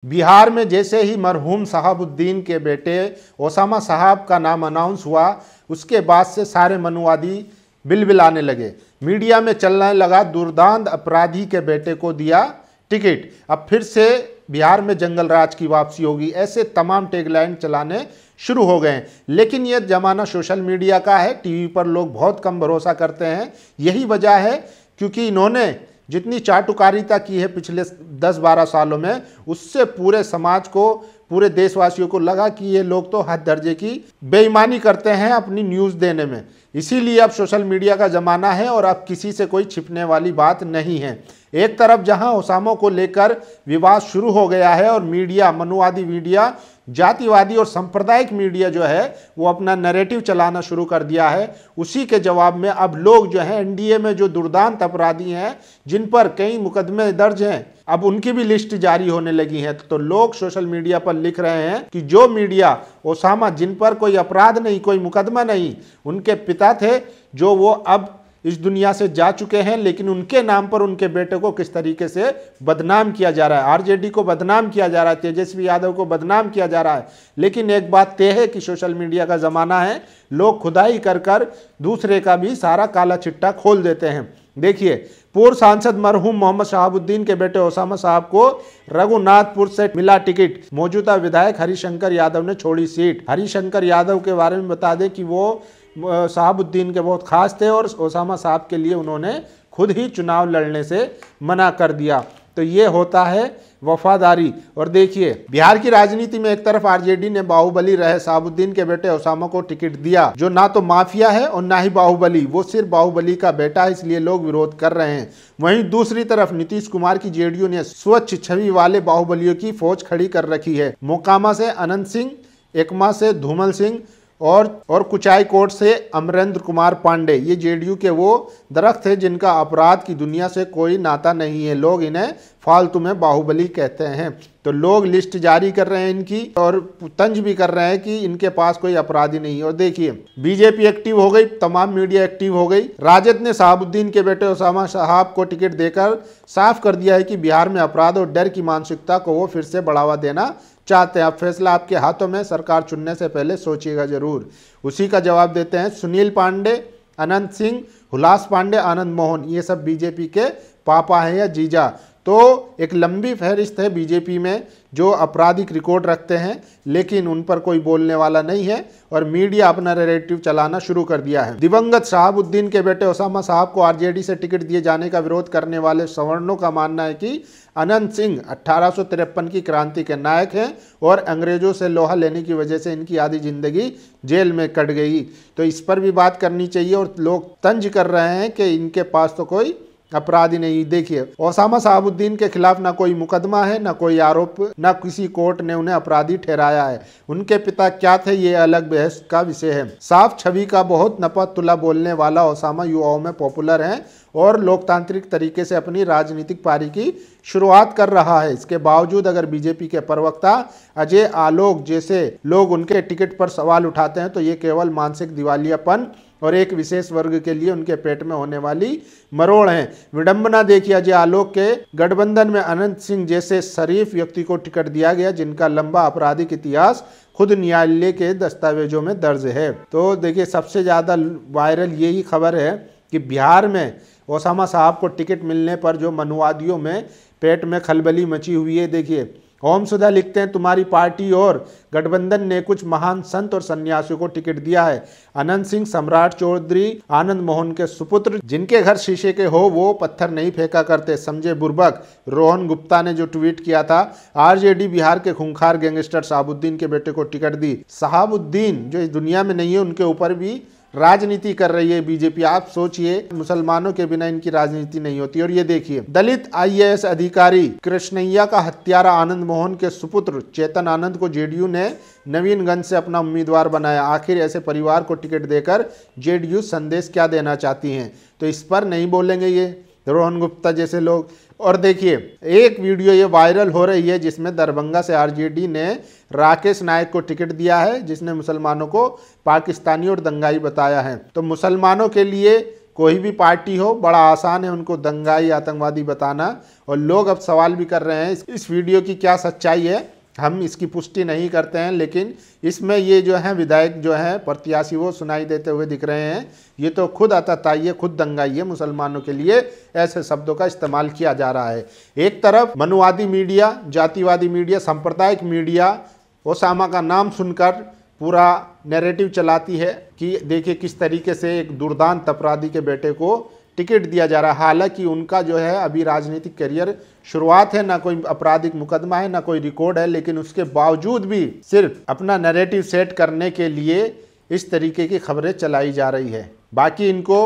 बिहार में जैसे ही मरहूम शहाबुद्दीन के बेटे ओसामा साहब का नाम अनाउंस हुआ, उसके बाद से सारे मनुवादी बिलबिलाने लगे। मीडिया में चलने लगा दुर्दांत अपराधी के बेटे को दिया टिकट, अब फिर से बिहार में जंगल राज की वापसी होगी, ऐसे तमाम टैगलाइन चलाने शुरू हो गए। लेकिन यह जमाना सोशल मीडिया का है, टीवी पर लोग बहुत कम भरोसा करते हैं। यही वजह है क्योंकि इन्होंने जितनी चाटुकारिता की है पिछले 10-12 सालों में, उससे पूरे समाज को, पूरे देशवासियों को लगा कि ये लोग तो हद दर्जे की बेईमानी करते हैं अपनी न्यूज़ देने में। इसीलिए अब सोशल मीडिया का ज़माना है और अब किसी से कोई छिपने वाली बात नहीं है। एक तरफ जहां ओसामा को लेकर विवाद शुरू हो गया है और मीडिया, मनुवादी मीडिया, जातिवादी और सांप्रदायिक मीडिया जो है वो अपना नैरेटिव चलाना शुरू कर दिया है, उसी के जवाब में अब लोग जो है एनडीए में जो दुर्दांत अपराधी हैं, जिन पर कई मुकदमे दर्ज हैं, अब उनकी भी लिस्ट जारी होने लगी है। तो लोग सोशल मीडिया पर लिख रहे हैं कि जो मीडिया ओसामा, जिन पर कोई अपराध नहीं, कोई मुकदमा नहीं, उनके पिता थे जो वो अब इस दुनिया से जा चुके हैं, लेकिन उनके नाम पर उनके बेटे को किस तरीके से बदनाम किया जा रहा है, आरजेडी को बदनाम किया जा रहा है, तेजस्वी यादव को बदनाम किया जा रहा है। लेकिन एक बात तय है कि सोशल मीडिया का ज़माना है, लोग खुदाई कर कर दूसरे का भी सारा काला चिट्टा खोल देते हैं। देखिए, पूर्व सांसद मरहूम मोहम्मद शहाबुद्दीन के बेटे ओसामा साहब को रघुनाथपुर से मिला टिकट, मौजूदा विधायक हरिशंकर यादव ने छोड़ी सीट। हरिशंकर यादव के बारे में बता दें कि वो शहाबुद्दीन के बहुत खास थे और ओसामा साहब के लिए उन्होंने खुद ही चुनाव लड़ने से मना कर दिया। तो ये होता है वफादारी। और देखिए, बिहार की राजनीति में एक तरफ आरजेडी ने बाहुबली रहे शहाबुद्दीन के बेटे ओसामा को टिकट दिया, जो ना तो माफिया है और ना ही बाहुबली, वो सिर्फ बाहुबली का बेटा है, इसलिए लोग विरोध कर रहे हैं। वहीं दूसरी तरफ नीतीश कुमार की जेडीयू ने स्वच्छ छवि वाले बाहुबलियों की फौज खड़ी कर रखी है। मोकामा से अनंत सिंह, एकमा से धूमल सिंह और कुचाई कोट से अमरेंद्र कुमार पांडे, ये जेडीयू के वो दरख्त है जिनका अपराध की दुनिया से कोई नाता नहीं है। लोग इन्हें फालतू में बाहुबली कहते हैं। तो लोग लिस्ट जारी कर रहे हैं इनकी और तंज भी कर रहे हैं कि इनके पास कोई अपराधी नहीं है। और देखिए, बीजेपी एक्टिव हो गई, तमाम मीडिया एक्टिव हो गई। राजद ने शहाबुद्दीन के बेटे ओसामा साहब को टिकट देकर साफ कर दिया है कि बिहार में अपराध और डर की मानसिकता को वो फिर से बढ़ावा देना चाहते हैं। अब फैसला आपके हाथों में, सरकार चुनने से पहले सोचिएगा जरूर। उसी का जवाब देते हैं सुनील पांडे, अनंत सिंह, हुलास पांडे, आनंद मोहन, ये सब बीजेपी के पापा हैं या जीजा। तो एक लंबी फहरिस्त है बीजेपी में जो आपराधिक रिकॉर्ड रखते हैं, लेकिन उन पर कोई बोलने वाला नहीं है और मीडिया अपना नैरेटिव चलाना शुरू कर दिया है। दिवंगत शहाबुद्दीन के बेटे ओसामा साहब को आरजेडी से टिकट दिए जाने का विरोध करने वाले सवर्णों का मानना है कि अनंत सिंह 1853 की क्रांति के नायक हैं और अंग्रेजों से लोहा लेने की वजह से इनकी आधी जिंदगी जेल में कट गई। तो इस पर भी बात करनी चाहिए और लोग तंज कर रहे हैं कि इनके पास तो कोई अपराधी नहीं। देखिए, ओसामा शहाबुद्दीन के खिलाफ ना कोई मुकदमा है, ना कोई आरोप, ना किसी कोर्ट ने उन्हें अपराधी ठहराया है। उनके पिता क्या थे ये अलग बहस का विषय है। साफ छवि का बहुत नपा तुला बोलने वाला ओसामा युवाओं में पॉपुलर है और लोकतांत्रिक तरीके से अपनी राजनीतिक पारी की शुरुआत कर रहा है। इसके बावजूद अगर बीजेपी के प्रवक्ता अजय आलोक जैसे लोग उनके टिकट पर सवाल उठाते हैं तो ये केवल मानसिक दिवालियापन और एक विशेष वर्ग के लिए उनके पेट में होने वाली मरोड़ है। विडंबना देखिए, अजय आलोक के गठबंधन में अनंत सिंह जैसे शरीफ व्यक्ति को टिकट दिया गया जिनका लंबा आपराधिक इतिहास खुद न्यायालय के दस्तावेजों में दर्ज है। तो देखिए, सबसे ज़्यादा वायरल यही खबर है कि बिहार में ओसामा साहब को टिकट मिलने पर जो मनुवादियों में पेट में खलबली मची हुई है। देखिए, ओम सुधा लिखते हैं, तुम्हारी पार्टी और गठबंधन ने कुछ महान संत और सन्यासियों को टिकट दिया है। अनंत सिंह सम्राट चौधरी आनंद मोहन के सुपुत्र, जिनके घर शीशे के हो वो पत्थर नहीं फेंका करते, समझे बुर्बक। रोहन गुप्ता ने जो ट्वीट किया था, आरजेडी बिहार के खूंखार गैंगस्टर शहाबुद्दीन के बेटे को टिकट दी। शहाबुद्दीन जो इस दुनिया में नहीं है, उनके ऊपर भी राजनीति कर रही है बीजेपी। आप सोचिए, मुसलमानों के बिना इनकी राजनीति नहीं होती। और ये देखिए, दलित आईएएस अधिकारी कृष्णैया का हत्यारा आनंद मोहन के सुपुत्र चेतन आनंद को जेडीयू ने नवीनगंज से अपना उम्मीदवार बनाया। आखिर ऐसे परिवार को टिकट देकर जेडीयू संदेश क्या देना चाहती हैं? तो इस पर नहीं बोलेंगे ये रोहन गुप्ता जैसे लोग। और देखिए, एक वीडियो ये वायरल हो रही है जिसमें दरभंगा से आरजेडी ने राकेश नायक को टिकट दिया है, जिसने मुसलमानों को पाकिस्तानी और दंगाई बताया है। तो मुसलमानों के लिए कोई भी पार्टी हो, बड़ा आसान है उनको दंगाई आतंकवादी बताना। और लोग अब सवाल भी कर रहे हैं इस वीडियो की क्या सच्चाई है, हम इसकी पुष्टि नहीं करते हैं, लेकिन इसमें ये जो है विधायक जो है प्रत्याशी वो सुनाई देते हुए दिख रहे हैं। ये तो खुद आतताई है, खुद दंगाई है, मुसलमानों के लिए ऐसे शब्दों का इस्तेमाल किया जा रहा है। एक तरफ मनुवादी मीडिया, जातिवादी मीडिया, सांप्रदायिक मीडिया ओसामा का नाम सुनकर पूरा नैरेटिव चलाती है कि देखिए किस तरीके से एक दुर्दांत अपराधी के बेटे को टिकट दिया जा रहा है। हालांकि उनका जो है अभी राजनीतिक करियर शुरुआत है, ना कोई आपराधिक मुकदमा है, ना कोई रिकॉर्ड है, लेकिन उसके बावजूद भी सिर्फ अपना नैरेटिव सेट करने के लिए इस तरीके की खबरें चलाई जा रही है। बाकी इनको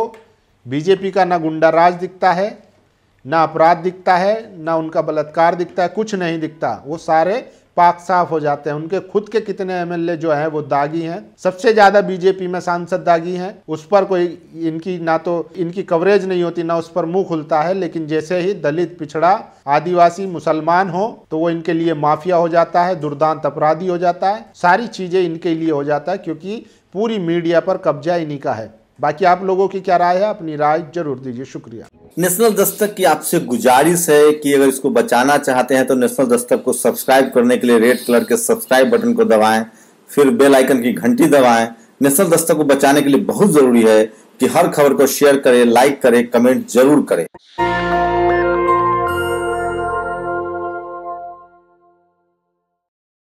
बीजेपी का ना गुंडा राज दिखता है, ना अपराध दिखता है, ना उनका बलात्कार दिखता है, कुछ नहीं दिखता। वो सारे पाक साफ हो जाते हैं। उनके खुद के कितने एमएलए जो हैं वो दागी हैं, सबसे ज़्यादा बीजेपी में सांसद दागी हैं। उस पर कोई इनकी ना तो इनकी कवरेज नहीं होती, ना उस पर मुंह खुलता है, लेकिन जैसे ही दलित, पिछड़ा, आदिवासी, मुसलमान हो तो वो इनके लिए माफिया हो जाता है, दुर्दांत अपराधी हो जाता है, सारी चीज़ें इनके लिए हो जाता है, क्योंकि पूरी मीडिया पर कब्जा इन्हीं का है। बाकी आप लोगों की क्या राय है, अपनी राय जरूर दीजिए। शुक्रिया। नेशनल दस्तक की आपसे गुजारिश है कि अगर इसको बचाना चाहते हैं तो नेशनल दस्तक को सब्सक्राइब करने के लिए रेड कलर के सब्सक्राइब बटन को दबाएं, फिर बेल आइकन की घंटी दबाएं। नेशनल दस्तक को बचाने के लिए बहुत जरूरी है कि हर खबर को शेयर करें, लाइक करें, कमेंट जरूर करें।